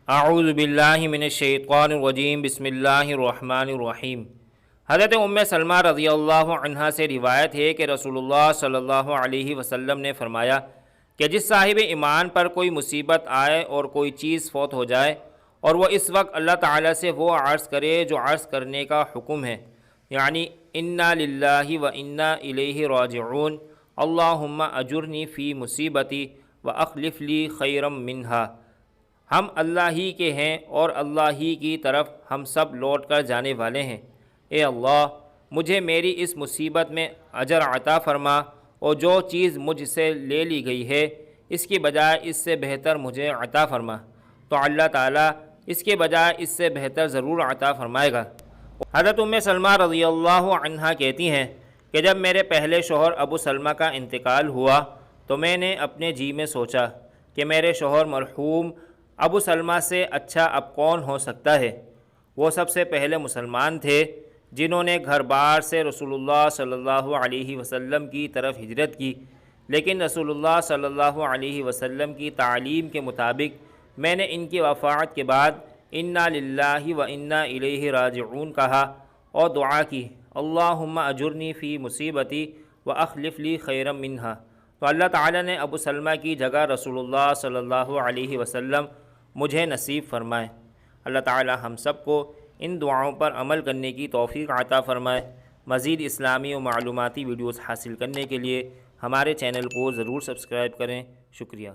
اعوذ باللہ من الشیطان الرجیم بسم اللہ الرحمن الرحیم۔ حضرت سلمہ رضی اللہ عنہا سے روایت ہے کہ رسول اللہ صلی اللہ علیہ وسلم نے فرمایا کہ جس صاحب ایمان پر کوئی مصیبت آئے اور کوئی چیز فوت ہو جائے اور وہ اس وقت اللہ تعالیٰ سے وہ عرض کرے جو عرض کرنے کا حکم ہے، یعنی انا للہ و انا الیہ راجعون، اللہم اجرنی فی مصیبتی و اخلف لی خیرم منہا، ہم اللہ ہی کے ہیں اور اللہ ہی کی طرف ہم سب لوٹ کر جانے والے ہیں، اے اللہ مجھے میری اس مصیبت میں اجر عطا فرما اور جو چیز مجھ سے لے لی گئی ہے اس کی بجائے اس سے بہتر مجھے عطا فرما، تو اللہ تعالیٰ اس کے بجائے اس سے بہتر ضرور عطا فرمائے گا۔ حضرت سلمہ رضی اللہ عنہا کہتی ہیں کہ جب میرے پہلے شوہر ابو سلمہ کا انتقال ہوا تو میں نے اپنے جی میں سوچا کہ میرے شوہر مرحوم ابو سلمہ سے اچھا اب کون ہو سکتا ہے، وہ سب سے پہلے مسلمان تھے جنہوں نے گھر بار سے رسول اللہ صلی اللہ علیہ وسلم کی طرف ہجرت کی، لیکن رسول اللہ صلی اللہ علیہ وسلم کی تعلیم کے مطابق میں نے ان کی وفات کے بعد انا للہ و انا الیہ راجعون کہا اور دعا کی، اللہم اجرنی فی مصیبتی و اخلف لی خیرم منہا، تو اللہ تعالیٰ نے ابو سلمہ کی جگہ رسول اللہ صلی اللہ علیہ وسلم مجھے نصیب فرمائے۔ اللہ تعالیٰ ہم سب کو ان دعاؤں پر عمل کرنے کی توفیق عطا فرمائے۔ مزید اسلامی و معلوماتی ویڈیوز حاصل کرنے کے لیے ہمارے چینل کو ضرور سبسکرائب کریں۔ شکریہ۔